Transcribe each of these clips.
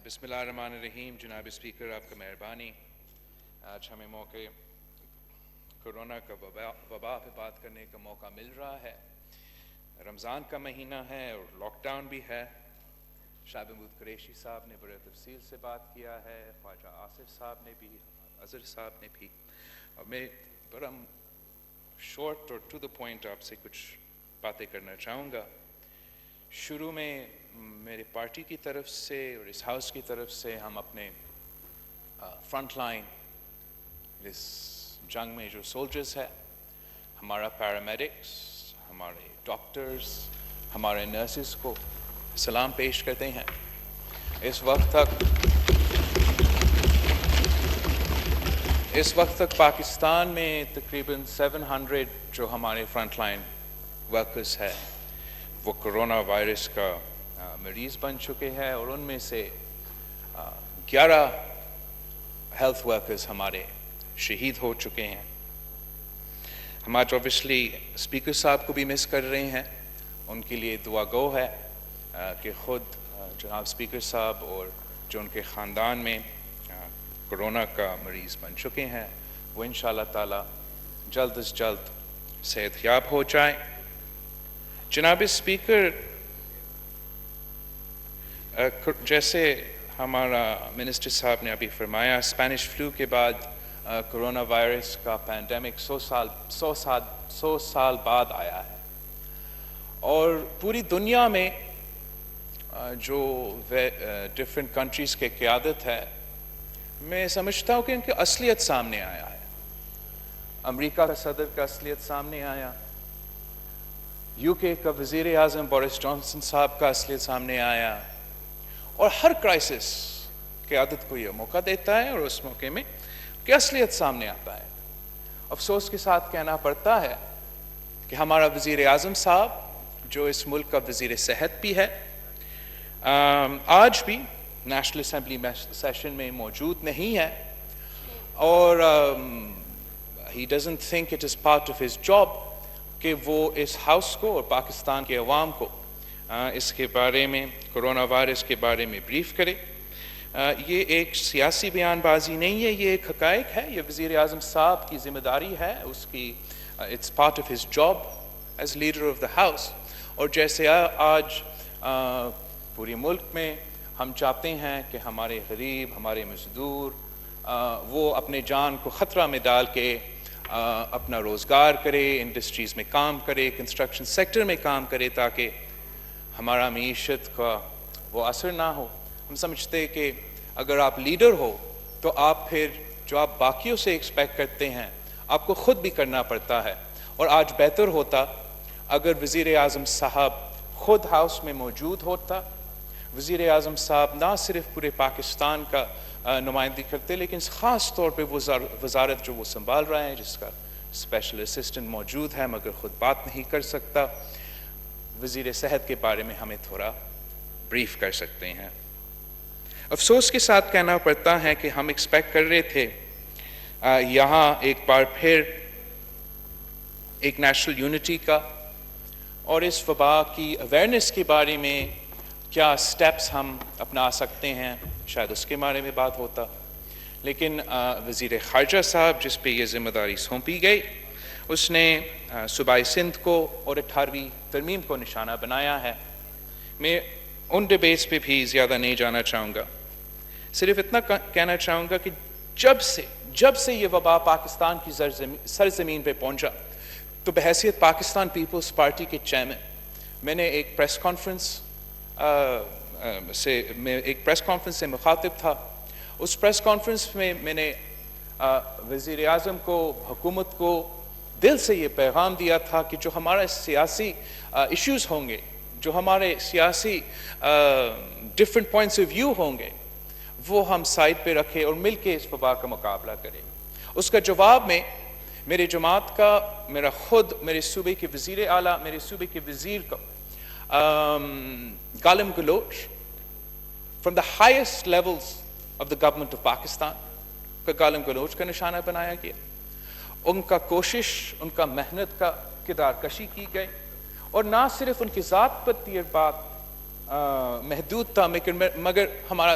بسم اللہ الرحمن الرحیم. جناب اسپیکر، آپ کا مہربانی. آج ہمیں موقع کرونا کا وبا پہ بات کرنے کا موقع مل رہا ہے. رمضان کا مہینہ ہے اور لاک ڈاؤن بھی ہے. شاہ محمود قریشی صاحب نے بڑے تفصیل سے بات کیا ہے، خواجہ آصف صاحب نے بھی، اظہر صاحب نے بھی، اور میں بڑا شارٹ اور ٹو دا پوائنٹ آپ سے کچھ باتیں کرنا چاہوں گا. شروع میں میری پارٹی کی طرف سے اور اس ہاؤس کی طرف سے ہم اپنے فرنٹ لائن اس جنگ میں جو سولجرز ہے، ہمارا پیرامیڈکس، ہمارے ڈاکٹرز، ہمارے نرسز کو سلام پیش کرتے ہیں. اس وقت تک پاکستان میں تقریباً 700 جو ہمارے فرنٹ لائن ورکرز ہیں وہ کرونا وائرس کا مریض بن چکے ہیں، اور ان میں سے 11 ہیلتھ ورکرز ہمارے شہید ہو چکے ہیں. ہم آج اوبیسلی اسپیکر صاحب کو بھی مس کر رہے ہیں. ان کے لیے دعا گو ہے کہ خود جناب اسپیکر صاحب اور جو ان کے خاندان میں کرونا کا مریض بن چکے ہیں وہ انشاءاللہ تعالی جلد از جلد صحت یاب ہو جائیں. جناب اسپیکر، جیسے ہمارا منسٹر صاحب نے ابھی فرمایا، اسپینش فلو کے بعد کرونا وائرس کا پینڈیمک 100 سال بعد آیا ہے، اور پوری دنیا میں جو ڈفرینٹ کنٹریز کے قیادت ہے، میں سمجھتا ہوں کہ ان کی اصلیت سامنے آیا ہے. امریکہ کا صدر کا اصلیت سامنے آیا، یو کے کا وزیر اعظم بورس جانسن صاحب کا اصلیت سامنے آیا، اور ہر کرائسس قیادت کو یہ موقع دیتا ہے اور اس موقع میں کہ اصلیت سامنے آتا ہے. افسوس کے ساتھ کہنا پڑتا ہے کہ ہمارا وزیر اعظم صاحب جو اس ملک کا وزیر صحت بھی ہے، آج بھی نیشنل اسمبلی سیشن میں موجود نہیں ہے، اور he doesn't think it is part of his job کہ وہ اس ہاؤس کو اور پاکستان کے عوام کو اس کے بارے میں، کرونا وائرس کے بارے میں بریف کرے. یہ ایک سیاسی بیان بازی نہیں ہے، یہ ایک حقائق ہے. یہ وزیر اعظم صاحب کی ذمہ داری ہے، اس کی it's part of his job as leader of the house. اور جیسے آج پورے ملک میں ہم چاہتے ہیں کہ ہمارے غریب، ہمارے مزدور وہ اپنے جان کو خطرہ میں ڈال کے اپنا روزگار کرے، انڈسٹریز میں کام کرے، کنسٹرکشن سیکٹر میں کام کرے، تاکہ ہمارا معیشت کا وہ اثر نہ ہو. ہم سمجھتے کہ اگر آپ لیڈر ہو تو آپ پھر جو آپ باقیوں سے ایکسپیکٹ کرتے ہیں آپ کو خود بھی کرنا پڑتا ہے. اور آج بہتر ہوتا اگر وزیر اعظم صاحب خود ہاؤس میں موجود ہوتا. وزیر اعظم صاحب نہ صرف پورے پاکستان کا نمائندگی کرتے، لیکن خاص طور پہ وزارت جو وہ سنبھال رہے ہیں، جس کا اسپیشل اسسٹنٹ موجود ہے مگر خود بات نہیں کر سکتا، وزیر صحت کے بارے میں ہمیں تھوڑا بریف کر سکتے ہیں. افسوس کے ساتھ کہنا پڑتا ہے کہ ہم ایکسپیکٹ کر رہے تھے یہاں ایک بار پھر ایک نیشنل یونٹی کا اور اس وبا کی اویئرنیس کے بارے میں کیا سٹیپس ہم اپنا سکتے ہیں، شاید اس کے بارے میں بات ہوتا. لیکن وزیر خارجہ صاحب جس پہ یہ ذمہ داری سونپی گئی، اس نے صوبائی سندھ کو اور 18ویں ترمیم کو نشانہ بنایا ہے. میں ان ڈبیٹس پہ بھی زیادہ نہیں جانا چاہوں گا، صرف اتنا کہنا چاہوں گا کہ جب سے یہ وبا پاکستان کی سرزمین پہ پہنچا تو بحیثیت پاکستان پیپلز پارٹی کے چیئرمین میں نے ایک پریس کانفرنس سے مخاطب تھا. اس پریس کانفرنس میں میں نے وزیر اعظم کو، حکومت کو دل سے یہ پیغام دیا تھا کہ جو ہمارے سیاسی ایشوز ہوں گے، جو ہمارے سیاسی ڈفرینٹ پوائنٹس آف ویو ہوں گے، وہ ہم سائڈ پہ رکھیں اور مل کے اس وبا کا مقابلہ کریں. اس کا جواب میں میری جماعت کا، میرے صوبے کے وزیر اعلیٰ، میرے صوبے کے وزیر کا گالم گلوچ from the highest levels of the government of Pakistan کا گالم گلوچ کا نشانہ بنایا گیا. ان کا کوشش، ان کا محنت کا کردار کشی کی گئی، اور نہ صرف ان کی ذات پر یہ بات محدود تھا، مگر ہمارا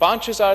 5000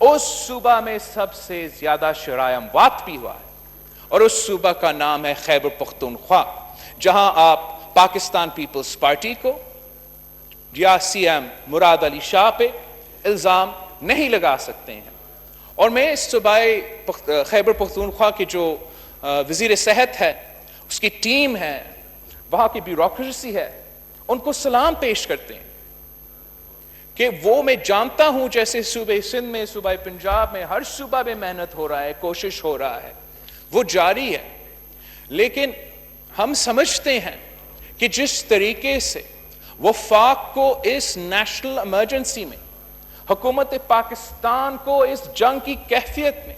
اس صوبہ میں سب سے زیادہ شرائع اموات بھی ہوا ہے، اور اس صوبہ کا نام ہے خیبر پختونخوا، جہاں آپ پاکستان پیپلز پارٹی کو یا سی ایم مراد علی شاہ پہ الزام نہیں لگا سکتے ہیں۔ اور میں اس صوبہ خیبر پختونخوا کے جو وزیر صحت ہے، اس کی ٹیم ہے، وہاں کی بیوروکریسی ہے، ان کو سلام پیش کرتے ہیں کہ وہ میں جانتا ہوں جیسے صوبہ سندھ میں، صوبہ پنجاب میں، ہر صوبہ میں محنت ہو رہا ہے، کوشش ہو رہا ہے، وہ جاری ہے، لیکن ہم سمجھتے ہیں کہ جس طریقے سے وفاق کو اس نیشنل ایمرجنسی میں، حکومت پاکستان کو اس جنگ کی کیفیت میں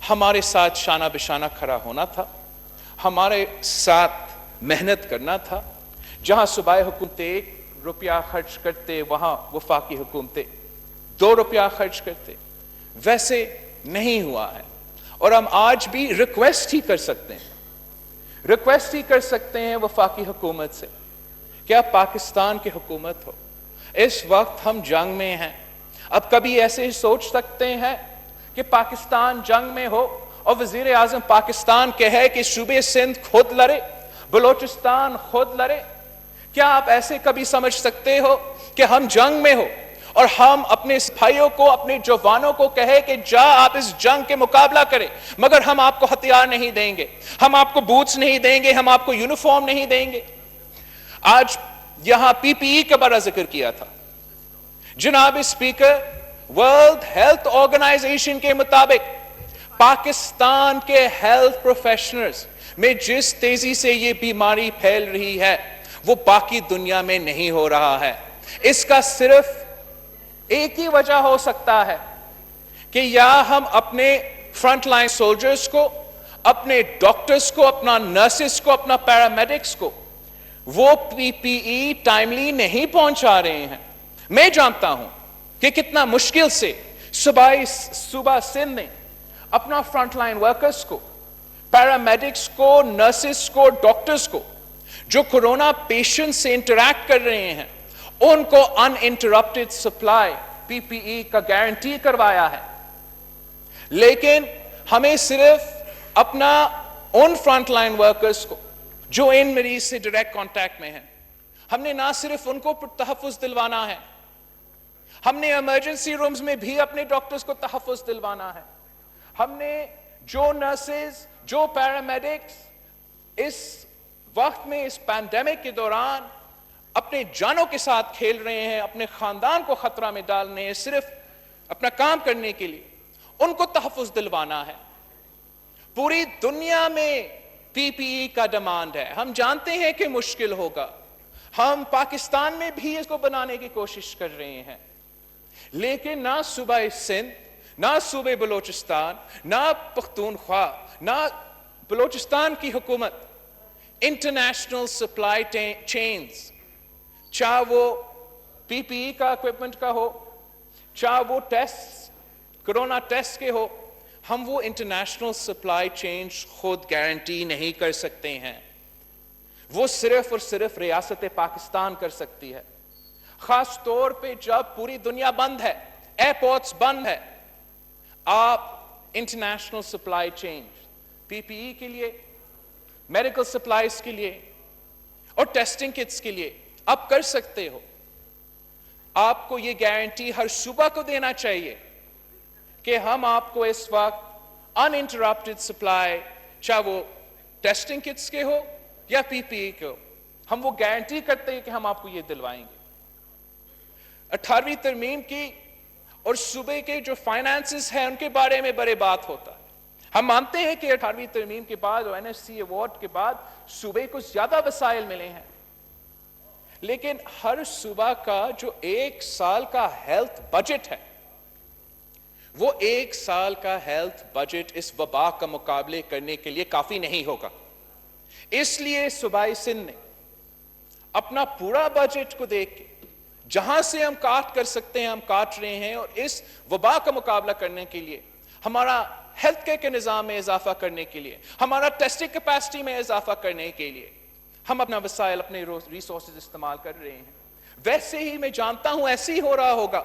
ہمارے ساتھ شانہ بشانہ کھڑا ہونا تھا، ہمارے ساتھ محنت کرنا تھا، جہاں صوبائی حکومتیں 1 روپیہ خرچ کرتے وہاں وفاقی حکومتیں 2 روپیہ خرچ کرتے، ویسے نہیں ہوا ہے۔ اور ہم آج بھی ریکویسٹ ہی کر سکتے ہیں وفاقی حکومت سے کہ آپ پاکستان کی حکومت ہو، اس وقت ہم جنگ میں ہیں۔ اب کبھی ایسے ہی سوچ سکتے ہیں کہ پاکستان جنگ میں ہو اور وزیر اعظم پاکستان کہے کہ صوبے سندھ خود لڑے، بلوچستان خود لڑے؟ کیا آپ ایسے کبھی سمجھ سکتے ہو کہ ہم جنگ میں ہو اور ہم اپنے بھائیوں کو، اپنے جوانوں کو کہے کہ جا آپ اس جنگ کے مقابلہ کریں، مگر ہم آپ کو ہتھیار نہیں دیں گے، ہم آپ کو بوٹس نہیں دیں گے، ہم آپ کو یونیفارم نہیں دیں گے؟ آج یہاں پی پی ای کا بڑا ذکر کیا تھا۔ جناب اسپیکر، ورلڈ ہیلتھ آرگنائزیشن کے مطابق پاکستان کے ہیلتھ پروفیشنلز میں جس تیزی سے یہ بیماری پھیل رہی ہے وہ باقی دنیا میں نہیں ہو رہا ہے۔ اس کا صرف ایک ہی وجہ ہو سکتا ہے کہ یا ہم اپنے فرنٹ لائن سولجرز کو، اپنے ڈاکٹرز کو، اپنا نرسز کو، اپنا پیرامیڈکس کو وہ پی پی ای ٹائملی نہیں پہنچا رہے ہیں۔ میں جانتا ہوں کہ کتنا مشکل سے صوبہ سندھ نے اپنا فرنٹ لائن ورکرز کو، پیرامیڈکس کو، نرسز کو، ڈاکٹرز کو جو کورونا پیشنٹ سے انٹریکٹ کر رہے ہیں، ان کو ان انٹرپٹڈ سپلائی پی پی ای کا گارنٹی کروایا ہے۔ لیکن ہمیں صرف اپنا ان فرنٹ لائن ورکرز کو جو ان مریض سے ڈائریکٹ کانٹیکٹ میں ہیں، ہم نے نہ صرف ان کو تحفظ دلوانا ہے، ہم نے ایمرجنسی رومز میں بھی اپنے ڈاکٹرز کو تحفظ دلوانا ہے، ہم نے جو نرسز، جو پیرامیڈکس اس وقت میں، اس پینڈیمک کے دوران اپنے جانوں کے ساتھ کھیل رہے ہیں، اپنے خاندان کو خطرہ میں ڈال رہے ہیں صرف اپنا کام کرنے کے لیے، ان کو تحفظ دلوانا ہے۔ پوری دنیا میں پی پی ای کا ڈیمانڈ ہے، ہم جانتے ہیں کہ مشکل ہوگا، ہم پاکستان میں بھی اس کو بنانے کی کوشش کر رہے ہیں، لیکن نہ صوبہ سندھ، نہ صوبہ بلوچستان، نہ پختونخوا، نہ بلوچستان کی حکومت انٹرنیشنل سپلائی چینز، چاہے وہ پی پی ای کا اکوپمنٹ کا ہو، چاہے وہ ٹیسٹ، کرونا ٹیسٹ کے ہو، ہم وہ انٹرنیشنل سپلائی چینز خود گارنٹی نہیں کر سکتے ہیں، وہ صرف اور صرف ریاست پاکستان کر سکتی ہے۔ خاص طور پہ جب پوری دنیا بند ہے، ایئرپورٹس بند ہے، آپ انٹرنیشنل سپلائی چین پی پی ای کے لیے، میڈیکل سپلائز کے لیے اور ٹیسٹنگ کٹس کے لیے آپ کر سکتے ہو۔ آپ کو یہ گارنٹی ہر صوبہ کو دینا چاہیے کہ ہم آپ کو اس وقت ان انٹرپٹڈ سپلائی، چاہے وہ ٹیسٹنگ کٹس کے ہو یا پی پی ای کے ہو، ہم وہ گارنٹی کرتے ہیں کہ ہم آپ کو یہ دلوائیں گے۔ 18ویں ترمیم کی اور صوبے کے جو فائنانسز ہیں ان کے بارے میں بڑے بات ہوتا ہے۔ ہم مانتے ہیں کہ 18ویں ترمیم کے بعد اور این ایس سی ایوارڈ کے بعد صوبے کو زیادہ وسائل ملے ہیں، لیکن ہر صوبہ کا جو 1 سال کا ہیلتھ بجٹ ہے، وہ 1 سال کا ہیلتھ بجٹ اس وبا کا مقابلے کرنے کے لیے کافی نہیں ہوگا۔ اس لیے صوبائی سندھ نے اپنا پورا بجٹ کو دیکھ کے جہاں سے ہم کاٹ کر سکتے ہیں ہم کاٹ رہے ہیں، اور اس وبا کا مقابلہ کرنے کے لیے، ہمارا ہیلتھ کیئر کے نظام میں اضافہ کرنے کے لیے، ہمارا ٹیسٹنگ کیپیسٹی میں اضافہ کرنے کے لیے ہم اپنا وسائل، اپنے ریسورسز استعمال کر رہے ہیں۔ ویسے ہی میں جانتا ہوں ایسے ہی ہو رہا ہوگا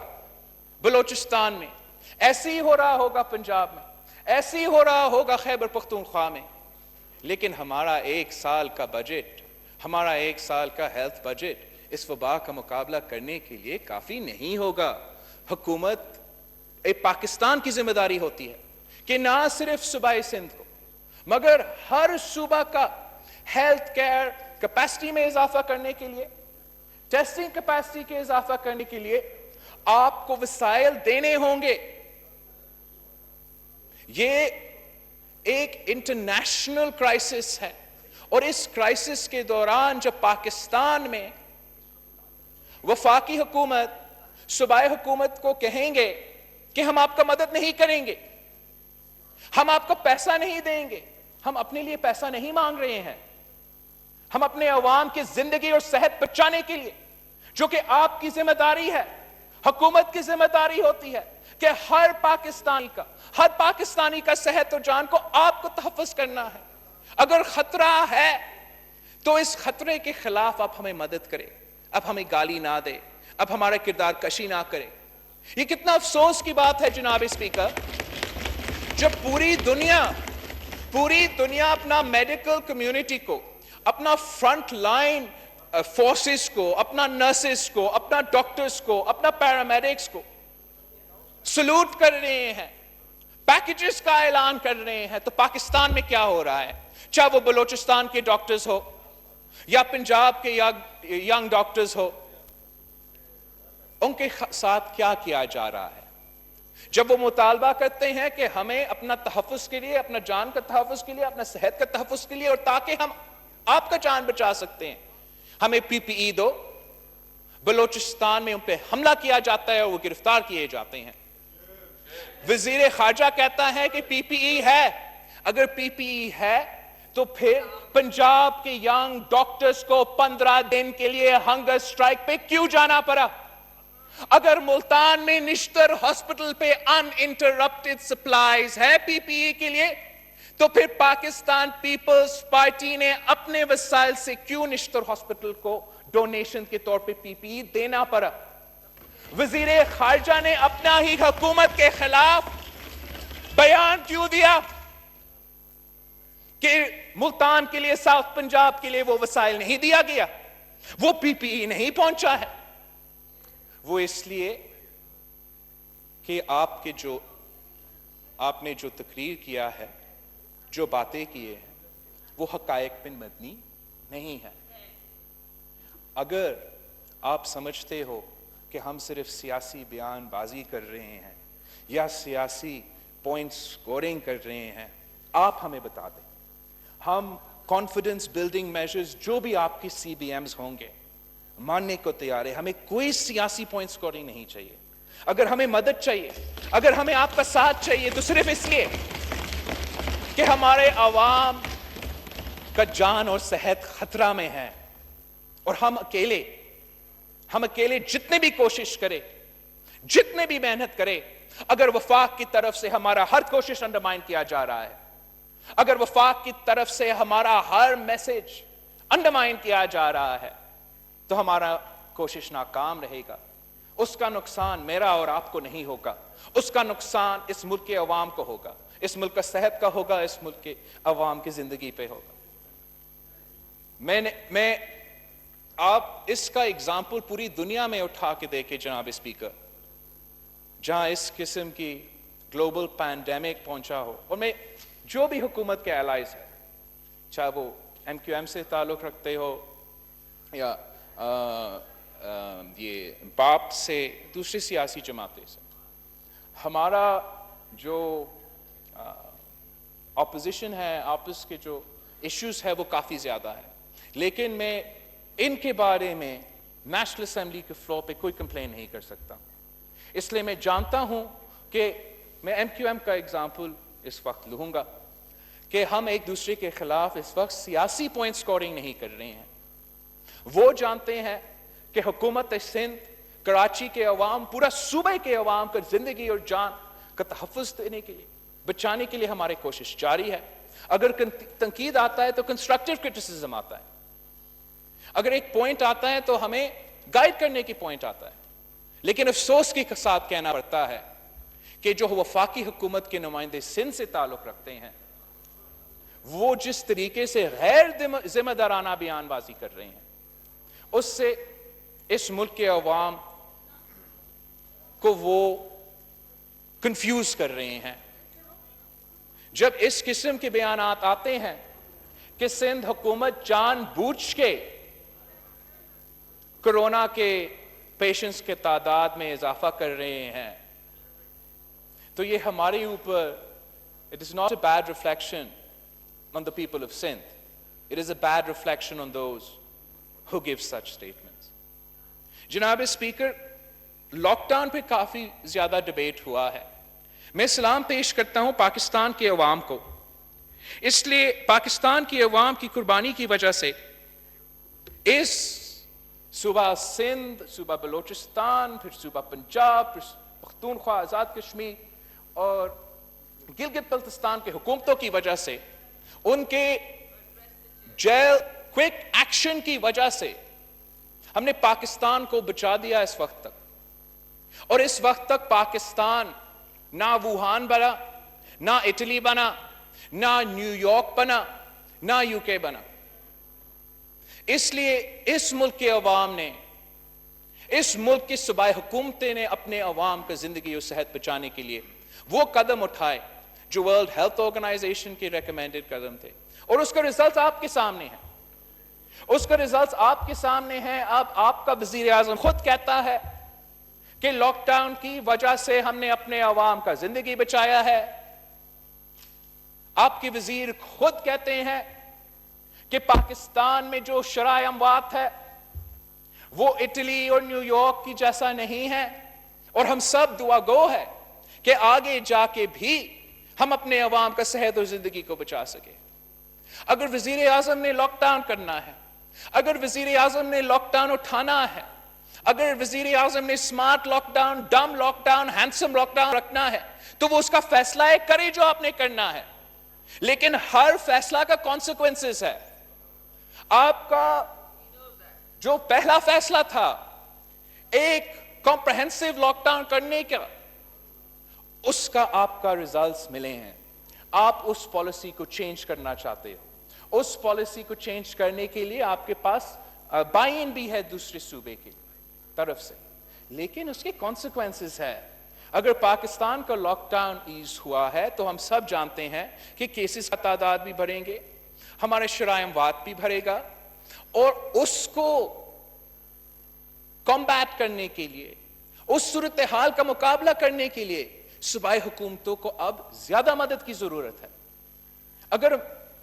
بلوچستان میں، ایسے ہی ہو رہا ہوگا پنجاب میں، ایسے ہی ہو رہا ہوگا خیبر پختونخوا میں، لیکن ہمارا 1 سال کا بجٹ، ہمارا 1 سال کا ہیلتھ بجٹ اس وبا کا مقابلہ کرنے کے لیے کافی نہیں ہوگا۔ حکومت ایک پاکستان کی ذمہ داری ہوتی ہے کہ نہ صرف صوبہ سندھ کو مگر ہر صوبہ کا ہیلتھ کیئر کیپیسٹی میں اضافہ کرنے کے لیے، ٹیسٹنگ کیپیسٹی کے اضافہ کرنے کے لیے آپ کو وسائل دینے ہوں گے۔ یہ ایک انٹرنیشنل کرائسس ہے، اور اس کرائسس کے دوران جب پاکستان میں وفاقی حکومت صوبائی حکومت کو کہیں گے کہ ہم آپ کا مدد نہیں کریں گے، ہم آپ کو پیسہ نہیں دیں گے، ہم اپنے لیے پیسہ نہیں مانگ رہے ہیں، ہم اپنے عوام کی زندگی اور صحت بچانے کے لیے، جو کہ آپ کی ذمہ داری ہے، حکومت کی ذمہ داری ہوتی ہے کہ ہر پاکستانی کا صحت اور جان کو آپ کو تحفظ کرنا ہے۔ اگر خطرہ ہے تو اس خطرے کے خلاف آپ ہمیں مدد کریں، اب ہمیں گالی نہ دے، اب ہمارا کردار کشی نہ کرے۔ یہ کتنا افسوس کی بات ہے جناب اسپیکر، جب پوری دنیا اپنا میڈیکل کمیونٹی کو، اپنا فرنٹ لائن فورسز کو، اپنا نرسز کو، اپنا ڈاکٹرز کو، اپنا پیرامیڈکس کو سلوٹ کر رہے ہیں، پیکیجز کا اعلان کر رہے ہیں، تو پاکستان میں کیا ہو رہا ہے؟ چاہے وہ بلوچستان کے ڈاکٹرز ہو یا پنجاب کے ینگ ڈاکٹرز ہو، ان کے ساتھ کیا کیا جا رہا ہے؟ جب وہ مطالبہ کرتے ہیں کہ ہمیں اپنا تحفظ کے لیے، اپنا جان کا تحفظ کے لیے، اپنا صحت کا تحفظ کے لیے، اور تاکہ ہم آپ کا جان بچا سکتے ہیں، ہمیں پی پی ای دو، بلوچستان میں ان پہ حملہ کیا جاتا ہے اور وہ گرفتار کیے جاتے ہیں۔ وزیر خارجہ کہتا ہے کہ پی پی ای ہے، اگر پی پی ای ہے تو پھر پنجاب کے ینگ ڈاکٹرز کو 15 دن کے لیے ہنگر سٹرائک پہ کیوں جانا پڑا؟ اگر ملتان میں نشتر ہاسپٹل پہ ان انٹرپٹڈ سپلائیز ہے پی پی ای کے لیے، تو پھر پاکستان پیپلز پارٹی نے اپنے وسائل سے کیوں نشتر ہاسپٹل کو ڈونیشن کے طور پہ پی پی ای دینا پڑا؟ وزیر خارجہ نے اپنا ہی حکومت کے خلاف بیان کیوں دیا کہ ملتان کے لیے، ساؤتھ پنجاب کے لیے وہ وسائل نہیں دیا گیا، وہ پی پی ای نہیں پہنچا ہے؟ وہ اس لیے کہ آپ نے جو تقریر کیا ہے، جو باتیں کیے ہیں، وہ حقائق پہ مبنی نہیں ہے۔ اگر آپ سمجھتے ہو کہ ہم صرف سیاسی بیان بازی کر رہے ہیں یا سیاسی پوائنٹ سکورنگ کر رہے ہیں، آپ ہمیں بتا دیں۔ ہم کانفیڈنس بلڈنگ میجرز جو بھی آپ کی سی بی ایمز ہوں گے ماننے کو تیار ہے۔ ہمیں کوئی سیاسی پوائنٹ سکورنگ نہیں چاہیے۔ اگر ہمیں مدد چاہیے، اگر ہمیں آپ کا ساتھ چاہیے، تو صرف اس لیے کہ ہمارے عوام کا جان اور صحت خطرہ میں ہے، اور ہم اکیلے جتنے بھی کوشش کرے، جتنے بھی محنت کرے، اگر وفاق کی طرف سے ہمارا ہر کوشش انڈرمائن کیا جا رہا ہے، اگر وفاق کی طرف سے ہمارا ہر میسج انڈرمائن کیا جا رہا ہے، تو ہمارا کوشش ناکام رہے گا۔ اس کا نقصان میرا اور آپ کو نہیں ہوگا، اس کا نقصان اس ملک کے عوام کو ہوگا، اس ملک کا صحت کا ہوگا، اس ملک کے عوام کی زندگی پہ ہوگا۔ میں آپ اس کا اگزامپل پوری دنیا میں اٹھا کے دیکھیں جناب اسپیکر، جہاں اس قسم کی گلوبل پینڈیمک پہنچا ہو، اور میں جو بھی حکومت کے الائز ہیں، چاہے وہ ایم کیو ایم سے تعلق رکھتے ہو یا یہ باپ سے، دوسری سیاسی جماعتیں سے، ہمارا جو اپوزیشن ہے، آپس کے جو ایشوز ہے وہ کافی زیادہ ہے، لیکن میں ان کے بارے میں نیشنل اسمبلی کے فلور پہ کوئی کمپلین نہیں کر سکتا، اس لیے میں جانتا ہوں کہ میں ایم کیو ایم کا اگزامپل اس وقت لوں گا کہ ہم ایک دوسرے کے خلاف اس وقت سیاسی پوائنٹ سکورنگ نہیں کر رہے ہیں۔ وہ جانتے ہیں کہ حکومت سندھ، کراچی کے عوام، پورا صوبے کے عوام کا زندگی اور جان کا تحفظ دینے کے لیے، بچانے کے لیے ہماری کوشش جاری ہے۔ اگر تنقید آتا ہے تو کنسٹرکٹیو کرٹیسزم آتا ہے، اگر ایک پوائنٹ آتا ہے تو ہمیں گائیڈ کرنے کی پوائنٹ آتا ہے، لیکن افسوس کے ساتھ کہنا پڑتا ہے کہ جو وفاقی حکومت کے نمائندے سندھ سے تعلق رکھتے ہیں وہ جس طریقے سے غیر ذمہ دارانہ بیان بازی کر رہے ہیں اس سے اس ملک کے عوام کو وہ کنفیوز کر رہے ہیں. جب اس قسم کے بیانات آتے ہیں کہ سندھ حکومت جان بوجھ کے کرونا کے پیشنٹس کے تعداد میں اضافہ کر رہے ہیں تو یہ ہمارے اوپر it is not a bad reflection on the people of Sindh. It is a bad reflection on those who give such statements. جناب اسپیکر, لاک ڈاؤن پہ کافی زیادہ ڈیبیٹ ہوا ہے. میں سلام پیش کرتا ہوں پاکستان کے عوام کو, اس لیے پاکستان کی عوام کی قربانی کی وجہ سے اس صوبہ سندھ, صوبہ بلوچستان, پھر صوبہ پنجاب, پھر پختونخوا آزاد کشمیر اور گلگت بلتستان کے حکومتوں کی وجہ سے, ان کے جیل کوئک ایکشن کی وجہ سے ہم نے پاکستان کو بچا دیا اس وقت تک. اور اس وقت تک پاکستان نہ ووہان بنا, نہ اٹلی بنا, نہ نیو یارک بنا, نہ یو کے بنا. اس لیے اس ملک کے عوام نے, اس ملک کی صوبائی حکومتیں نے اپنے عوام کا زندگی اور صحت بچانے کے لیے وہ قدم اٹھائے جو ورلڈ ہیلتھ آرگنائزیشن کے ریکمینڈڈ قدم تھے, اور اس کا رزلٹ آپ کے سامنے ہے. اس کا رزلٹ آپ کے سامنے ہے. اب آپ کا وزیر اعظم خود کہتا ہے کہ لاک ڈاؤن کی وجہ سے ہم نے اپنے عوام کا زندگی بچایا ہے. آپ کے وزیر خود کہتے ہیں کہ پاکستان میں جو شرح اموات ہے وہ اٹلی اور نیو یارک کی جیسا نہیں ہے, اور ہم سب دعا گو ہے کہ آگے جا کے بھی ہم اپنے عوام کا صحت اور زندگی کو بچا سکے. اگر وزیر اعظم نے لاک ڈاؤن کرنا ہے, اگر وزیر اعظم نے لاک ڈاؤن اٹھانا ہے, اگر وزیر اعظم نے smart lockdown, dumb lockdown, handsome lockdown رکھنا ہے تو وہ اس کا فیصلہ کرے جو آپ نے کرنا ہے. لیکن ہر فیصلہ کا کانسیکوینسز ہے. آپ کا جو پہلا فیصلہ تھا ایک کمپریہنسو لاک ڈاؤن کرنے کا, اس کا آپ کا ریزلٹس ملے ہیں. آپ اس پالیسی کو چینج کرنا چاہتے ہو. اس پالیسی کو چینج کرنے کے لیے آپ کے پاس بائی ان بھی ہے دوسرے صوبے کی طرف سے, لیکن اس کے کانسیکوینسز ہے. اگر پاکستان کا لاک ڈاؤن ایز ہوا ہے تو ہم سب جانتے ہیں کہ کیسز کا تعداد بھی بڑھیں گے, ہمارے شرح اموات بھی بڑھے گا, اور اس کو کمبیٹ کرنے کے لیے, اس صورتحال کا مقابلہ کرنے کے لیے صوبائی حکومتوں کو اب زیادہ مدد کی ضرورت ہے. اگر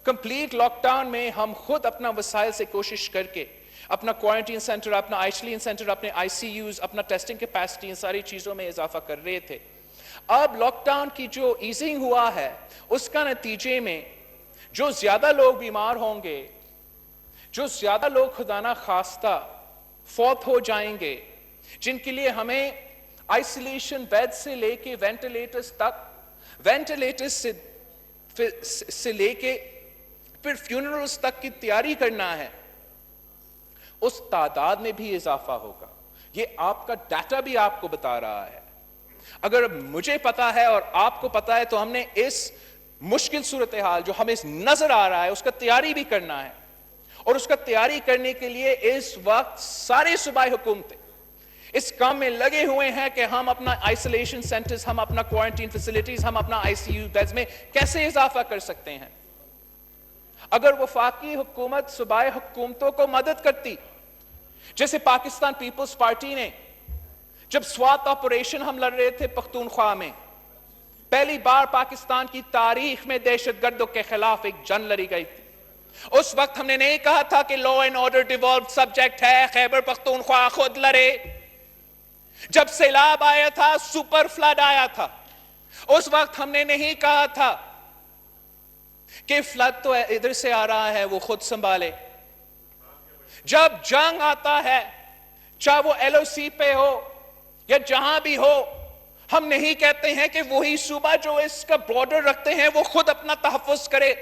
کمپلیٹ لاک ڈاؤن میں ہم خود اپنا وسائل سے کوشش کر کے اپنا کوارنٹین سینٹر, اپنا آئسولیشن سینٹر, اپنے آئی سی یوز, اپنا ٹیسٹنگ کیپیسٹی, ان ساری چیزوں میں اضافہ کر رہے تھے, اب لاک ڈاؤن کی جو ایزنگ ہوا ہے اس کا نتیجے میں جو زیادہ لوگ بیمار ہوں گے, جو زیادہ لوگ خدا نہ خواستہ فوت ہو جائیں گے, جن کے لیے ہمیں آئسولیشن بیڈ سے لے کے وینٹیلیٹرز تک, وینٹیلیٹرز سے لے کے پھر فیونرلز تک کی تیاری کرنا ہے, اس تعداد میں بھی اضافہ ہوگا. یہ آپ کا ڈیٹا بھی آپ کو بتا رہا ہے. اگر مجھے پتا ہے اور آپ کو پتا ہے تو ہم نے اس مشکل صورتحال جو ہمیں نظر آ رہا ہے اس کا تیاری بھی کرنا ہے, اور اس کا تیاری کرنے کے لیے اس وقت سارے صوبائی حکومتیں اس کام میں لگے ہوئے ہیں کہ ہم اپنا آئسولیشن سینٹرز, ہم اپنا کوارنٹین فیسلٹیز, ہم اپنا آئی سی یو بیڈز میں کیسے اضافہ کر سکتے ہیں. اگر وفاقی حکومت صوبائی حکومتوں کو مدد کرتی, جیسے پاکستان پیپلز پارٹی نے جب سوات آپریشن ہم لڑ رہے تھے پختونخوا میں, پہلی بار پاکستان کی تاریخ میں دہشت گردوں کے خلاف ایک جنگ لڑی گئی تھی. اس وقت ہم نے نہیں کہا تھا کہ law and order devolved subject ہے, خیبر پختونخوا خود لڑے. جب سیلاب آیا تھا, سپر فلڈ آیا تھا, اس وقت ہم نے نہیں کہا تھا کہ فلڈ تو ادھر سے آ رہا ہے وہ خود سنبھالے. جب جنگ آتا ہے, چاہے وہ ایل او سی پہ ہو یا جہاں بھی ہو, ہم نہیں کہتے ہیں کہ وہی صوبہ جو اس کا بارڈر رکھتے ہیں وہ خود اپنا تحفظ کرے.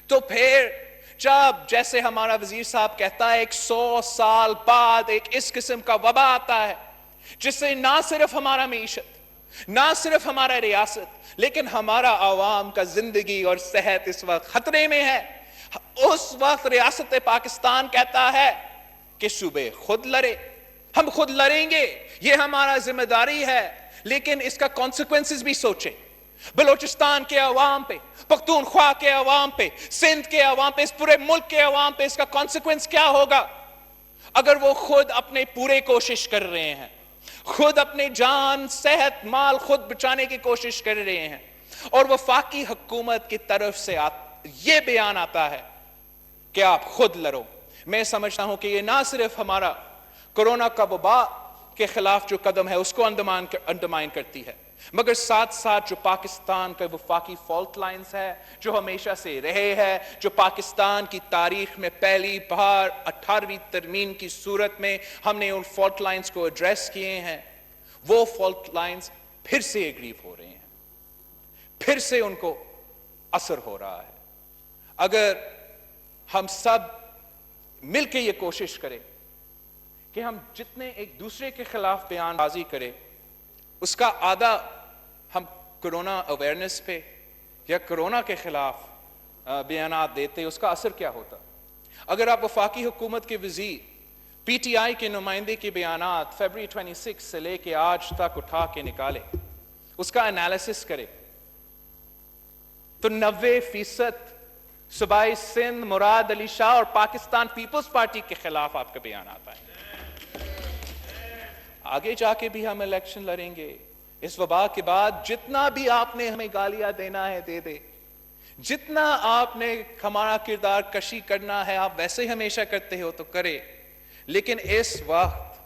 تو پھر جب جیسے ہمارا وزیر صاحب کہتا ہے 100 سال بعد ایک اس قسم کا وبا آتا ہے جس سے نہ صرف ہمارا معیشت, نہ صرف ہمارا ریاست لیکن ہمارا عوام کا زندگی اور صحت اس وقت خطرے میں ہے. اس وقت ریاست پاکستان کہتا ہے کہ صوبے خود لڑے, ہم خود لڑیں گے, یہ ہمارا ذمہ داری ہے, لیکن اس کا کانسیکوینسز بھی سوچیں. بلوچستان کے عوام پہ, پختونخوا کے عوام پہ, سندھ کے عوام پہ, اس پورے ملک کے عوام پہ اس کا کانسیکوینس کیا ہوگا اگر وہ خود اپنے پورے کوشش کر رہے ہیں, خود اپنے جان صحت مال خود بچانے کی کوشش کر رہے ہیں, اور وفاقی حکومت کی طرف سے یہ بیان آتا ہے کہ آپ خود لڑو. میں سمجھتا ہوں کہ یہ نہ صرف ہمارا کورونا کا وبا کے خلاف جو قدم ہے اس کو انڈرمائن کرتی ہے, مگر ساتھ ساتھ جو پاکستان کا وفاقی فالٹ لائنز ہے جو ہمیشہ سے رہے ہے, جو پاکستان کی تاریخ میں پہلی بار 18ویں ترمیم کی صورت میں ہم نے ان فالٹ لائنز کو ایڈریس کیے ہیں, وہ فالٹ لائنز پھر سے ایگریو ہو رہے ہیں, پھر سے ان کو اثر ہو رہا ہے. اگر ہم سب مل کے یہ کوشش کریں کہ ہم جتنے ایک دوسرے کے خلاف بیان بازی کریں اس کا آدھا ہم کرونا اویئرنس پہ یا کرونا کے خلاف بیانات دیتے, اس کا اثر کیا ہوتا. اگر آپ وفاقی حکومت کے وزیر پی ٹی آئی کے نمائندے کے بیانات فیبرری 26 سے لے کے آج تک اٹھا کے نکالے, اس کا انالیسس کرے, تو 90% صوبائی سندھ, مراد علی شاہ اور پاکستان پیپلز پارٹی کے خلاف آپ کا بیان آتا ہے. آگے جا کے بھی ہم الیکشن لڑیں گے. اس وبا کے بعد جتنا بھی آپ نے ہمیں گالیاں دینا ہے دے دے, جتنا آپ نے ہمارا کردار کشی کرنا ہے آپ ویسے ہمیشہ کرتے ہو تو کرے, لیکن اس وقت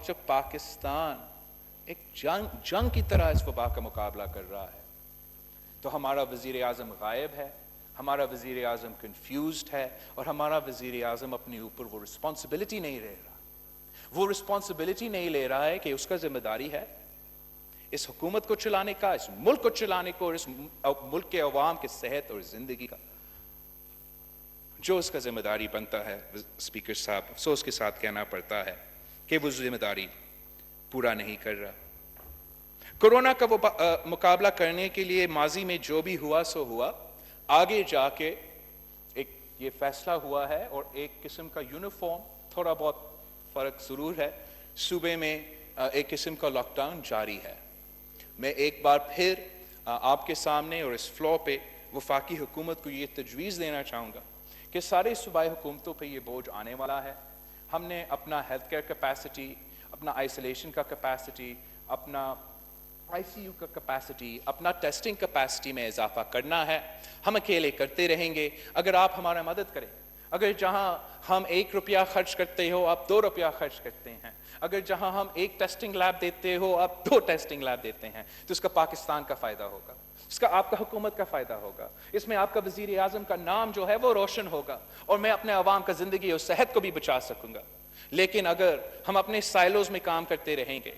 جب پاکستان ایک جنگ کی طرح اس وبا کا مقابلہ کر رہا ہے تو ہمارا وزیر اعظم غائب ہے, ہمارا وزیر اعظم کنفیوزڈ ہے, اور ہمارا وزیر اعظم اپنے اوپر وہ رسپانسبلٹی نہیں لے رہا. وہ رسپانسبلٹی نہیں لے رہا ہے کہ اس کا ذمہ داری ہے اس حکومت کو چلانے کا, اس ملک کو چلانے کو, اور اس ملک کے عوام کے صحت اور زندگی کا جو اس کا ذمہ داری بنتا ہے. اسپیکر صاحب افسوس کے ساتھ کہنا پڑتا ہے کہ وہ ذمہ داری پورا نہیں کر رہا. کورونا کا مقابلہ کرنے کے لیے ماضی میں جو بھی ہوا سو ہوا, آگے جا کے ایک یہ فیصلہ ہوا ہے اور ایک قسم کا یونیفارم, تھوڑا بہت فرق ضرور ہے, صوبے میں ایک قسم کا لاک ڈاؤن جاری ہے. میں ایک بار پھر آپ کے سامنے اور اس فلور پہ وفاقی حکومت کو یہ تجویز دینا چاہوں گا کہ سارے صوبائی حکومتوں پہ یہ بوجھ آنے والا ہے. ہم نے اپنا ہیلتھ کیئر کیپیسٹی, اپنا آئسولیشن کا کیپیسٹی, اپنا آئی سی یو کا کیپیسٹی, اپنا ٹیسٹنگ کیپیسٹی میں اضافہ کرنا ہے. ہم اکیلے کرتے رہیں گے. اگر آپ ہمارا مدد کریں, اگر جہاں ہم 1 روپیہ خرچ کرتے ہو آپ 2 روپیہ خرچ کرتے ہیں, اگر جہاں ہم 1 ٹیسٹنگ لیب دیتے ہو آپ 2 ٹیسٹنگ لیب دیتے ہیں, تو اس کا پاکستان کا فائدہ ہوگا, اس کا آپ کا حکومت کا فائدہ ہوگا, اس میں آپ کا وزیر اعظم کا نام جو ہے وہ روشن ہوگا, اور میں اپنے عوام کا زندگی اور صحت کو بھی بچا سکوں گا. لیکن اگر ہم اپنے سائلوز میں کام کرتے رہیں گے,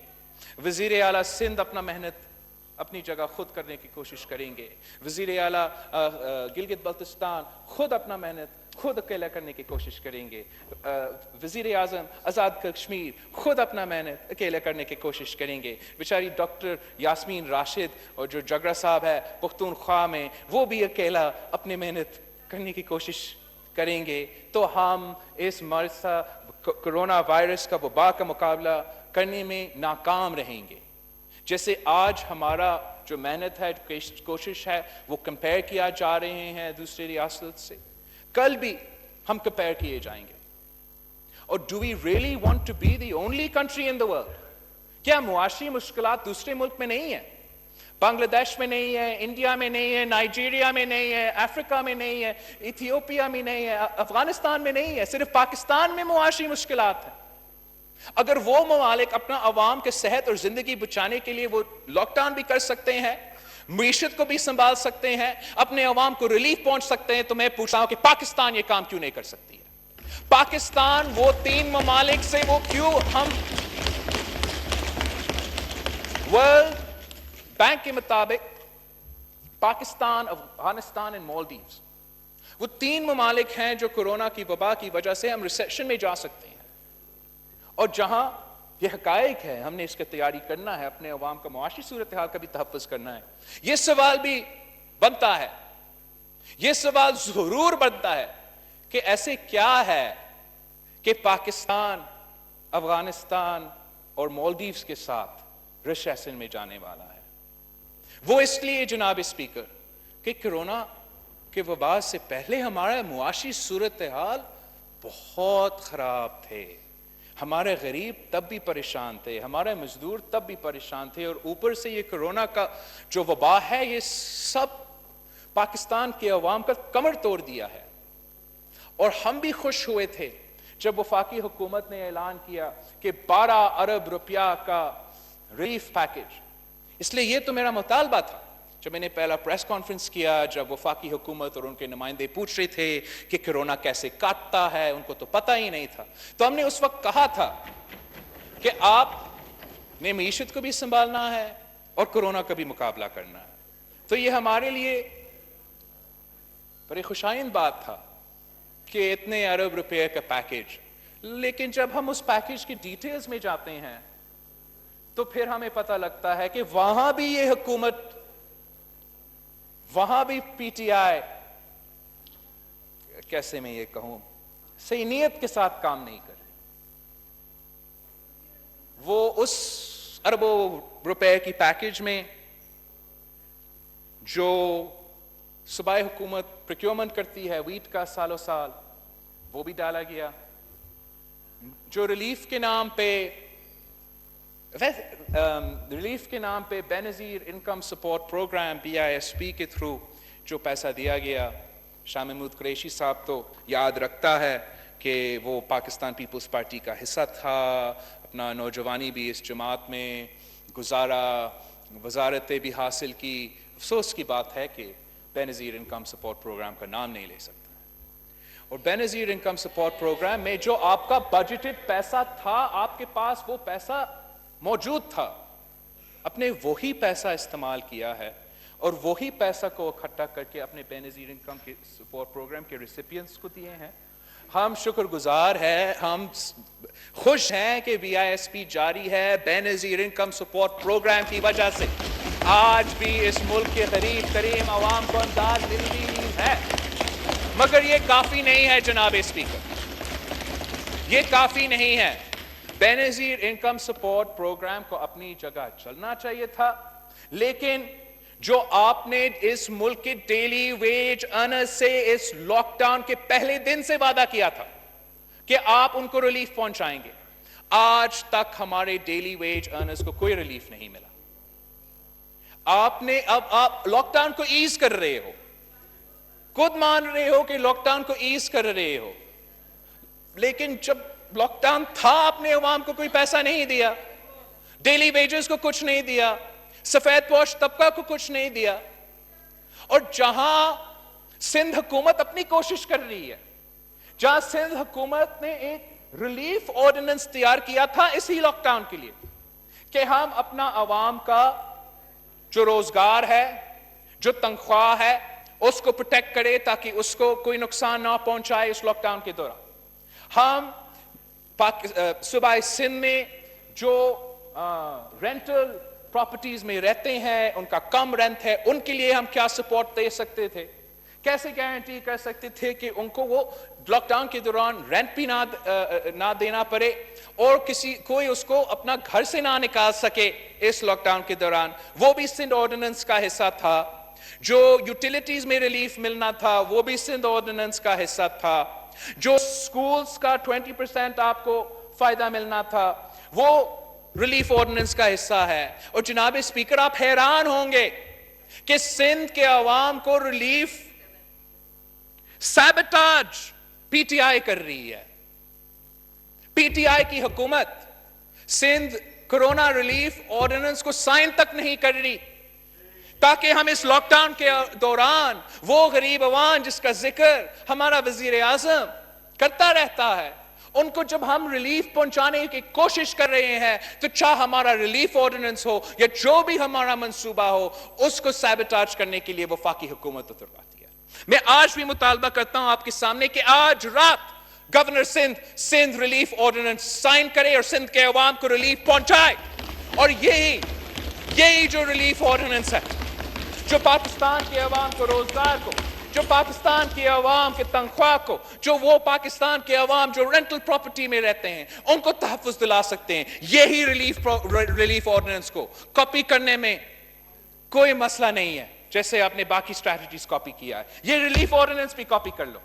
وزیر اعلیٰ سندھ اپنا محنت اپنی جگہ خود کرنے کی کوشش کریں گے, وزیر اعلیٰ گلگت بلتستان خود اپنا محنت خود اکیلا کرنے کی کوشش کریں گے, وزیر اعظم آزاد کشمیر خود اپنا محنت اکیلا کرنے کی کوشش کریں گے, بیچاری ڈاکٹر یاسمین راشد اور جو جگرا صاحب ہے پختونخوا میں وہ بھی اکیلا اپنی محنت کرنے کی کوشش کریں گے, تو ہم اس مرض کرونا وائرس کا وبا کا مقابلہ کرنے میں ناکام رہیں گے. جیسے آج ہمارا جو محنت ہے کوشش ہے وہ کمپیئر کیا جا رہے ہیں دوسری ریاست سے, کل بھی ہم کمپیئر کیے جائیں گے. اور do we really want to be the only country in the world? کیا معاشی مشکلات دوسرے ملک میں نہیں ہیں؟ بنگلہ دیش میں نہیں ہے, انڈیا میں نہیں ہے, نائجیریا میں نہیں ہے, افریقہ میں نہیں ہے, ایتھیوپیا میں نہیں ہے, افغانستان میں نہیں ہے, صرف پاکستان میں معاشی مشکلات ہیں. اگر وہ ممالک اپنا عوام کے صحت اور زندگی بچانے کے لیے وہ لاک ڈاؤن بھی کر سکتے ہیں, معیشت کو بھی سنبھال سکتے ہیں, اپنے عوام کو ریلیف پہنچ سکتے ہیں, تو میں پوچھتا ہوں کہ پاکستان یہ کام کیوں نہیں کر سکتی ہے؟ پاکستان وہ 3 ممالک سے وہ کیوں, ہم ورلڈ بینک کے مطابق پاکستان, افغانستان اور مالدیوز وہ 3 ممالک ہیں جو کورونا کی وبا کی وجہ سے ہم ریسیشن میں جا سکتے ہیں, اور جہاں یہ حقائق ہے, ہم نے اس کی تیاری کرنا ہے, اپنے عوام کا معاشی صورتحال کا بھی تحفظ کرنا ہے. یہ سوال بھی بنتا ہے, یہ سوال ضرور بنتا ہے کہ ایسے کیا ہے کہ پاکستان افغانستان اور مالدیوز کے ساتھ ریسیشن میں جانے والا ہے. وہ اس لیے جناب اسپیکر کہ کرونا کے وبا سے پہلے ہمارا معاشی صورتحال بہت خراب تھے. ہمارے غریب تب بھی پریشان تھے, ہمارے مزدور تب بھی پریشان تھے, اور اوپر سے یہ کرونا کا جو وبا ہے یہ سب پاکستان کے عوام کا کمر توڑ دیا ہے. اور ہم بھی خوش ہوئے تھے جب وفاقی حکومت نے اعلان کیا کہ 12 ارب روپیہ کا ریلیف پیکج. اس لیے یہ تو میرا مطالبہ تھا جب میں نے پہلا پریس کانفرنس کیا, جب وفاقی حکومت اور ان کے نمائندے پوچھ رہے تھے کہ کرونا کیسے کاٹتا ہے, ان کو تو پتہ ہی نہیں تھا. تو ہم نے اس وقت کہا تھا کہ آپ نے معیشت کو بھی سنبھالنا ہے اور کرونا کا بھی مقابلہ کرنا ہے. تو یہ ہمارے لیے بڑی خوشائند بات تھا کہ اتنے ارب روپے کا پیکج. لیکن جب ہم اس پیکج کی ڈیٹیلز میں جاتے ہیں تو پھر ہمیں پتہ لگتا ہے کہ وہاں بھی یہ حکومت, وہاں بھی پی ٹی آئی, کیسے میں یہ کہوں, صحیح نیت کے ساتھ کام نہیں کر رہی. وہ اس اربوں روپے کی پیکج میں جو صوبائی حکومت پروکیورمنٹ کرتی ہے ویٹ کا سالوں سال, وہ بھی ڈالا گیا. جو ریلیف کے نام پہ بے نظیر انکم سپورٹ پروگرام BISP کے تھرو جو پیسہ دیا گیا, شاہ محمود قریشی صاحب تو یاد رکھتا ہے کہ وہ پاکستان پیپلز پارٹی کا حصہ تھا, اپنا نوجوانی بھی اس جماعت میں گزارا, وزارتیں بھی حاصل کی. افسوس کی بات ہے کہ بے نظیر انکم سپورٹ پروگرام کا نام نہیں لے سکتا. اور بے نظیر انکم سپورٹ پروگرام میں جو آپ کا بجٹڈ پیسہ تھا, آپ کے پاس وہ پیسہ موجود تھا, اپنے وہی پیسہ استعمال کیا ہے اور وہی پیسہ کو اکٹھا کر کے اپنے بے نظیر انکم کے سپورٹ پروگرام کے ریسیپینٹس کو دیے ہیں. ہم شکر گزار ہیں, ہم خوش ہیں کہ BISP جاری ہے. بے نظیر انکم سپورٹ پروگرام کی وجہ سے آج بھی اس ملک کے غریب ترین عوام کو امداد مل رہی ہے. مگر یہ کافی نہیں ہے جناب اسپیکر, یہ کافی نہیں ہے. بے نظیر انکم سپورٹ پروگرام کو اپنی جگہ چلنا چاہیے تھا, لیکن جو آپ نے اس ملک کے ڈیلی ویج ارنرز سے اس لاک ڈاؤن کے پہلے دن سے وعدہ کیا تھا کہ آپ ان کو ریلیف پہنچائیں گے, آج تک ہمارے ڈیلی ویج ارنرز کو کوئی ریلیف نہیں ملا. آپ لاک ڈاؤن کو ایز کر رہے ہو, خود مان رہے ہو کہ لاک ڈاؤن کو ایز کر رہے ہو, لیکن جب لاک ڈاؤن تھا آپ نے عوام کو کوئی پیسہ نہیں دیا, ڈیلی ویجز کو کچھ نہیں دیا, سفید پوش طبقہ کو کچھ نہیں دیا. اور جہاں سندھ حکومت اپنی کوشش کر رہی ہے, جہاں سندھ حکومت نے ایک ریلیف آرڈیننس تیار کیا تھا اسی لاک ڈاؤن کے لیے کہ ہم اپنا عوام کا جو روزگار ہے, جو تنخواہ ہے, اس کو پروٹیکٹ کرے تاکہ اس کو کوئی نقصان نہ پہنچائے اس لاک ڈاؤن کے دوران. ہم صوبہ سندھ میں جو رینٹل پراپرٹیز میں رہتے ہیں, ان کا کم رینٹ ہے, ان کے لیے ہم کیا سپورٹ دے سکتے تھے, کیسے گارنٹی کر سکتے تھے کہ ان کو وہ لاک ڈاؤن کے دوران رینٹ بھی نہ دینا پڑے اور کوئی اس کو اپنا گھر سے نہ نکال سکے اس لاک ڈاؤن کے دوران. وہ بھی سندھ آرڈیننس کا حصہ تھا. جو یوٹیلیٹیز میں ریلیف ملنا تھا وہ بھی سندھ آرڈیننس کا حصہ تھا. جو سکولز کا 20% آپ کو فائدہ ملنا تھا وہ ریلیف آرڈیننس کا حصہ ہے. اور جناب اسپیکر, آپ حیران ہوں گے کہ سندھ کے عوام کو ریلیف سیبٹاج پی ٹی آئی کر رہی ہے. پی ٹی آئی کی حکومت سندھ کرونا ریلیف آرڈیننس کو سائن تک نہیں کر رہی تاکہ ہم اس لاک ڈاؤن کے دوران وہ غریب عوام جس کا ذکر ہمارا وزیر اعظم کرتا رہتا ہے, ان کو جب ہم ریلیف پہنچانے کی کوشش کر رہے ہیں تو چاہے ہمارا ریلیف آرڈیننس ہو یا جو بھی ہمارا منصوبہ ہو, اس کو سیبٹاج کرنے کے لیے وفاقی حکومت اتر پاتی ہے. میں آج بھی مطالبہ کرتا ہوں آپ کے سامنے کہ آج رات governor Sindh relief ordinance sign کرے اور سندھ کے عوام کو ریلیف پہنچائے. اور یہی جو ریلیف آرڈیننس ہے جو پاکستان کے عوام کو روزگار کو, جو پاکستان کے عوام کے تنخواہ کو, جو وہ پاکستان کے عوام جو رینٹل پراپرٹی میں رہتے ہیں ان کو تحفظ دلا سکتے ہیں, یہی ریلیف آرڈیننس کو کاپی کرنے میں کوئی مسئلہ نہیں ہے جیسے آپ نے باقی اسٹریٹجیز کاپی کیا ہے. یہ ریلیف آرڈیننس بھی کاپی کر لو,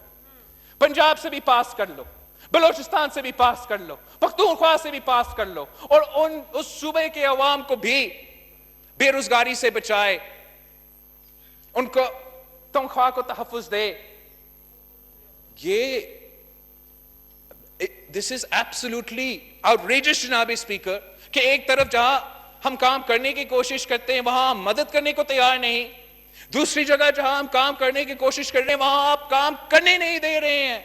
پنجاب سے بھی پاس کر لو, بلوچستان سے بھی پاس کر لو, پختونخوا سے بھی پاس کر لو, اور اس صوبے کے عوام کو بھی بے روزگاری سے بچائے, ان کو تنخواہ کو تحفظ دے. یہ دس از ایبسولوٹلی outrageous جناب اسپیکر کہ ایک طرف جہاں ہم کام کرنے کی کوشش کرتے ہیں وہاں ہم مدد کرنے کو تیار نہیں, دوسری جگہ جہاں ہم کام کرنے کی کوشش کر رہے ہیں وہاں آپ کام کرنے نہیں دے رہے ہیں.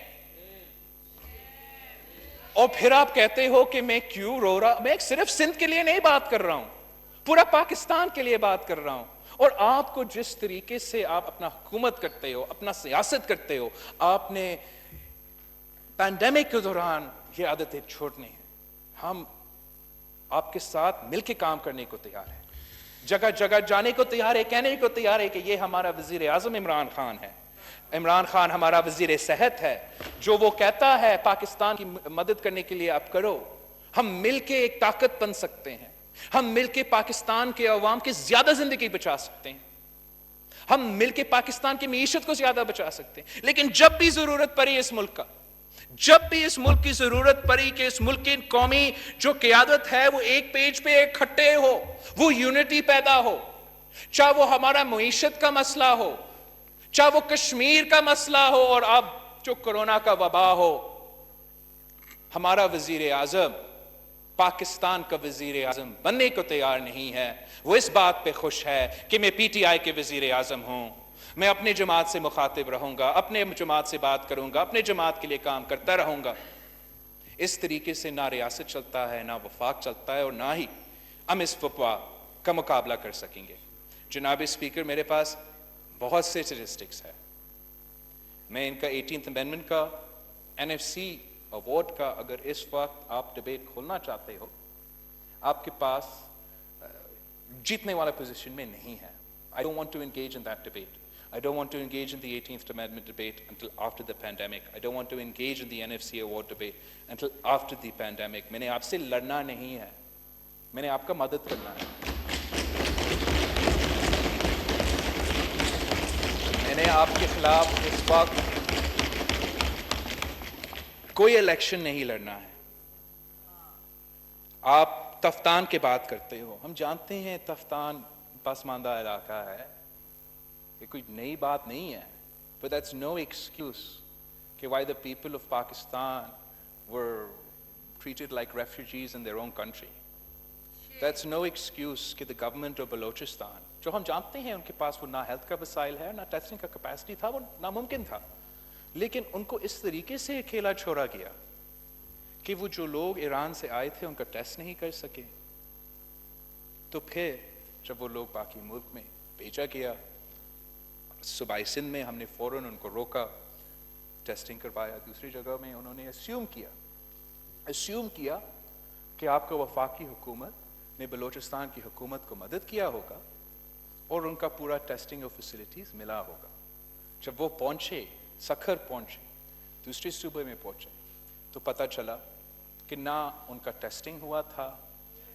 اور پھر آپ کہتے ہو کہ میں کیوں رو رہا, میں صرف سندھ کے لیے نہیں بات کر رہا ہوں, پورا پاکستان کے لیے بات کر رہا ہوں. اور آپ کو جس طریقے سے آپ اپنا حکومت کرتے ہو, اپنا سیاست کرتے ہو, آپ نے پینڈیمک کے دوران یہ عادتیں چھوڑنی ہیں. ہم آپ کے ساتھ مل کے کام کرنے کو تیار ہیں, جگہ جگہ جانے کو تیار ہے, کہنے کو تیار ہے کہ یہ ہمارا وزیر اعظم عمران خان ہے, عمران خان ہمارا وزیر صحت ہے, جو وہ کہتا ہے پاکستان کی مدد کرنے کے لیے آپ کرو. ہم مل کے ایک طاقت بن سکتے ہیں, ہم مل کے پاکستان کے عوام کی زیادہ زندگی بچا سکتے ہیں, ہم مل کے پاکستان کی معیشت کو زیادہ بچا سکتے ہیں. لیکن جب بھی ضرورت پڑی اس ملک کا, جب بھی اس ملک کی ضرورت پڑی کہ اس ملک کی قومی جو قیادت ہے وہ ایک پیج پہ اکٹھے ہو, وہ یونٹی پیدا ہو, چاہے وہ ہمارا معیشت کا مسئلہ ہو, چاہے وہ کشمیر کا مسئلہ ہو, اور اب جو کرونا کا وبا ہو, ہمارا وزیر اعظم پاکستان کا وزیر اعظم بننے کو تیار نہیں ہے. وہ اس بات پہ خوش ہے کہ میں پی ٹی آئی کے وزیر اعظم ہوں, میں اپنے جماعت سے مخاطب رہوں گا, اپنے جماعت سے بات کروں گا, اپنے جماعت کے لیے کام کرتا رہوں گا. اس طریقے سے نہ ریاست چلتا ہے, نہ وفاق چلتا ہے, اور نہ ہی ہم اس وبا کا مقابلہ کر سکیں گے. جناب اسپیکر, میرے پاس بہت سے اسٹیٹسٹکس ہے. میں ان کا 18th امینڈمنٹ کا, NFC ایوارڈ کا اگر اس وقت آپ ڈبیٹ کھولنا چاہتے ہو, آپ کے پاس جیتنے والا پوزیشن میں نہیں ہے. I don't want to engage in that debate. I don't want to engage in the 18th Amendment debate until after the pandemic. I don't want to engage in the NFC award debate until after the pandemic. میں نے آپ سے لڑنا نہیں ہے, میں نے آپ کا مدد کرنا ہے. میں نے آپ کے خلاف اس وقت کوئی الیکشن نہیں لڑنا ہے. آپ تفتان کی بات کرتے ہو, ہم جانتے ہیں تفتان پسماندہ علاقہ ہے, یہ کوئی نئی بات نہیں ہے. But that's no excuse کہ why the people of Pakistan were treated like refugees in their own country. That's no excuse کہ the government of Balochistan, جو ہم جانتے ہیں ان کے پاس وہ نہ ہیلتھ کا وسائل ہے, نہ ٹیسٹنگ کا کیپیسٹی تھا, وہ ناممکن تھا, لیکن ان کو اس طریقے سے اکیلا چھوڑا گیا کہ وہ جو لوگ ایران سے آئے تھے ان کا ٹیسٹ نہیں کر سکے. تو پھر جب وہ لوگ باقی ملک میں بھیجا گیا, صوبائی سندھ میں ہم نے فوراً ان کو روکا, ٹیسٹنگ کروایا. دوسری جگہ میں انہوں نے اسیوم کیا کہ آپ کا وفاقی حکومت نے بلوچستان کی حکومت کو مدد کیا ہوگا اور ان کا پورا ٹیسٹنگ اور فیسلٹیز ملا ہوگا. جب وہ پہنچے, سکھر پہنچے, دوسرے صوبے میں پہنچے, تو پتہ چلا کہ نہ ان کا ٹیسٹنگ ہوا تھا,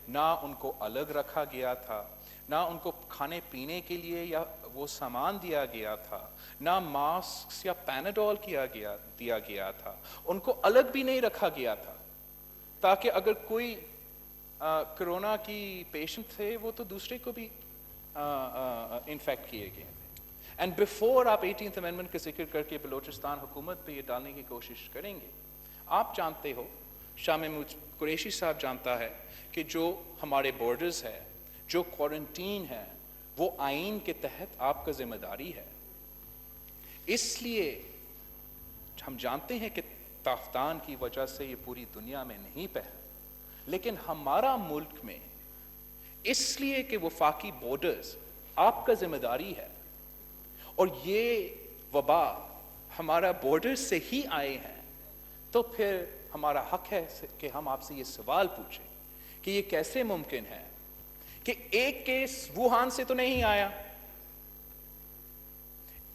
نہ ان کو الگ رکھا گیا تھا, نہ ان کو کھانے پینے کے لیے یا وہ سامان دیا گیا تھا, نہ ماسک یا پیناڈول دیا گیا تھا, ان کو الگ بھی نہیں رکھا گیا تھا تاکہ اگر کوئی کرونا کی پیشنٹ تھے وہ تو دوسرے کو بھی انفیکٹ کیے گئے تھے. اینڈ بیفور آپ 18th امینڈمنٹ کا ذکر کر کے بلوچستان حکومت پہ یہ ڈالنے کی کوشش کریں گے, آپ جانتے ہو, شاہ محمود قریشی صاحب جانتا ہے کہ جو ہمارے بارڈرز ہے, جو کوارنٹین ہے, وہ آئین کے تحت آپ کا ذمہ داری ہے. اس لیے ہم جانتے ہیں کہ تافتان کی وجہ سے یہ پوری دنیا میں نہیں پھیلا, لیکن ہمارا ملک میں اس لیے کہ وفاقی بارڈرز آپ کا ذمہ داری ہے, اور یہ وبا ہمارا بارڈر سے ہی آئے ہیں, تو پھر ہمارا حق ہے کہ ہم آپ سے یہ سوال پوچھیں کہ یہ کیسے ممکن ہے کہ ایک کیس ووہان سے تو نہیں آیا.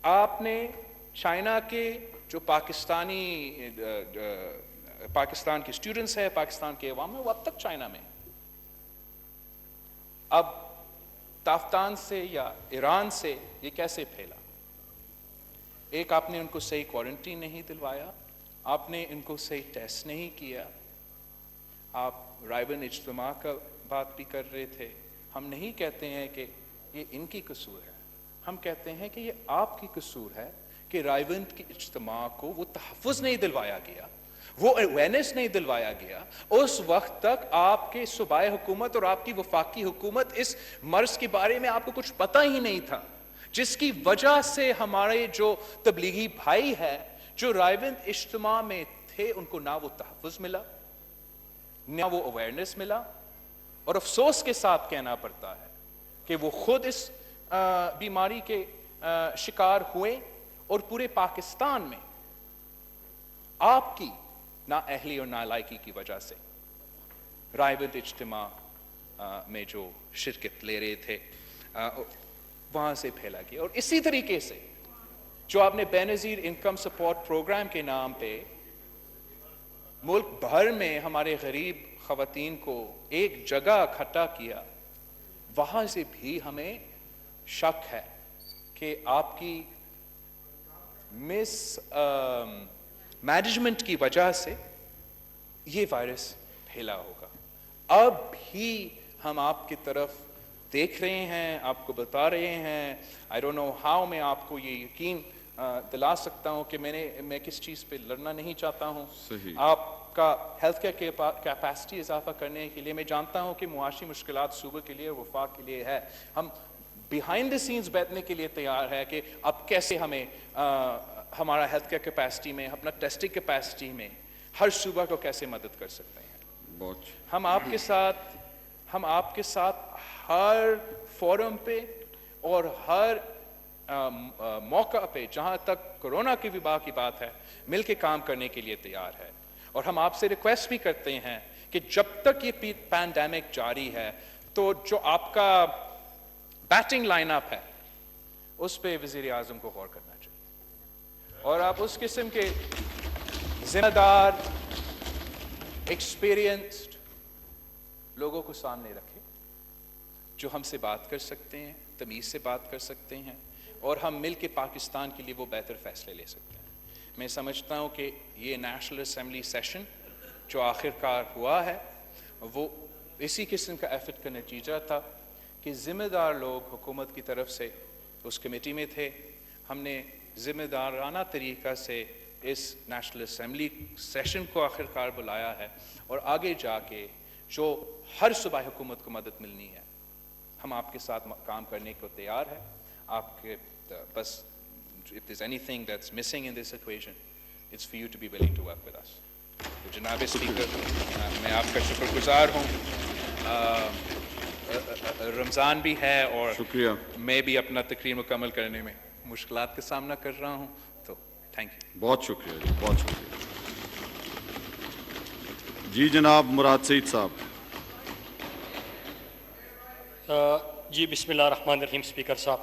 آپ نے چائنا کے جو پاکستان کے اسٹوڈنٹس ہیں، پاکستان کے عوام میں، وہ اب تک چائنا میں. اب تافتان سے یا ایران سے یہ کیسے پھیلا؟ ایک، آپ نے ان کو صحیح کوارنٹین نہیں دلوایا، آپ نے ان کو صحیح ٹیسٹ نہیں کیا. آپ رائے بند اجتماع کا بات بھی کر رہے تھے. ہم نہیں کہتے ہیں کہ یہ ان کی قصور ہے، ہم کہتے ہیں کہ یہ آپ کی قصور ہے کہ رائے بند کی اجتماع کو وہ تحفظ نہیں دلوایا گیا، وہ اویئرنیس نہیں دلوایا گیا. اس وقت تک آپ کے صوبائی حکومت اور آپ کی وفاقی حکومت اس مرض کے بارے میں آپ کو کچھ پتہ ہی نہیں تھا، جس کی وجہ سے ہمارے جو تبلیغی بھائی ہے جو رائے بند اجتماع میں تھے، ان کو نہ وہ تحفظ ملا، نہ وہ اویئرنیس ملا. اور افسوس کے ساتھ کہنا پڑتا ہے کہ وہ خود اس بیماری کے شکار ہوئے، اور پورے پاکستان میں آپ کی نااہلی اور نالائکی کی وجہ سے رائے بند اجتماع میں جو شرکت لے رہے تھے وہاں سے پھیلا گیا. اور اسی طریقے سے جو آپ نے بے نظیر انکم سپورٹ پروگرام کے نام پہ ملک بھر میں ہمارے غریب خواتین کو ایک جگہ اکٹھا کیا، وہاں سے بھی ہمیں شک ہے کہ آپ کی مس مینجمنٹ کی وجہ سے یہ وائرس پھیلا ہوگا. اب بھی ہم آپ کی طرف دیکھ رہے ہیں، آپ کو بتا رہے ہیں. آئی ڈونٹ نو ہاؤ میں آپ کو یہ یقین دلا سکتا ہوں کہ میں کس چیز پہ لڑنا نہیں چاہتا ہوں. آپ کا ہیلتھ کیئر کیپیسٹی اضافہ کرنے کے لیے میں جانتا ہوں کہ معاشی مشکلات صوبے کے لیے، وفاق کے لیے ہے. ہم بیہائنڈ دی سینز بیٹھنے کے لیے تیار ہے کہ اب کیسے ہمیں ہمارا ہیلتھ کیئر کیپیسٹی میں، اپنا ٹیسٹنگ کیپیسٹی میں ہر صوبہ کو کیسے مدد کر سکتے ہیں. ہم آپ کے ساتھ ہر فورم پہ اور ہر موقع پہ جہاں تک کرونا کی وبا کی بات ہے مل کے کام کرنے کے لیے تیار ہے. اور ہم آپ سے ریکویسٹ بھی کرتے ہیں کہ جب تک یہ پینڈیمک جاری ہے تو جو آپ کا بیٹنگ لائن اپ ہے اس پہ وزیر اعظم کو غور کرنا چاہیے، اور آپ اس قسم کے ذمہ دار ایکسپیرینسڈ لوگوں کو سامنے رکھیں جو ہم سے بات کر سکتے ہیں، تمیز سے بات کر سکتے ہیں، اور ہم مل کے پاکستان کے لیے وہ بہتر فیصلے لے سکتے ہیں. میں سمجھتا ہوں کہ یہ نیشنل اسمبلی سیشن جو آخر کار ہوا ہے وہ اسی قسم کا ایفرٹ کا نتیجہ تھا کہ ذمہ دار لوگ حکومت کی طرف سے اس کمیٹی میں تھے. ہم نے ذمہ دارانہ طریقہ سے اس نیشنل اسمبلی سیشن کو آخر کار بلایا ہے، اور آگے جا کے جو ہر صوبائی حکومت کو مدد ملنی ہے ہم آپ کے ساتھ کام کرنے کو تیار ہے. آپ کے بس if there's anything that's missing in this equation, it's for you to be willing to work with us. تو جناب اسپیکر، میں آپ کا شکر گزار ہوں. رمضان بھی ہے اور شکریہ. میں بھی اپنا تقریر مکمل کرنے میں مشکلات کا سامنا کر رہا ہوں، تو تھینک یو. بہت شکریہ جی، بہت شکریہ. جی جناب مراد سعید صاحب. جی بسم اللہ الرحمن الرحیم. اسپیکر صاحب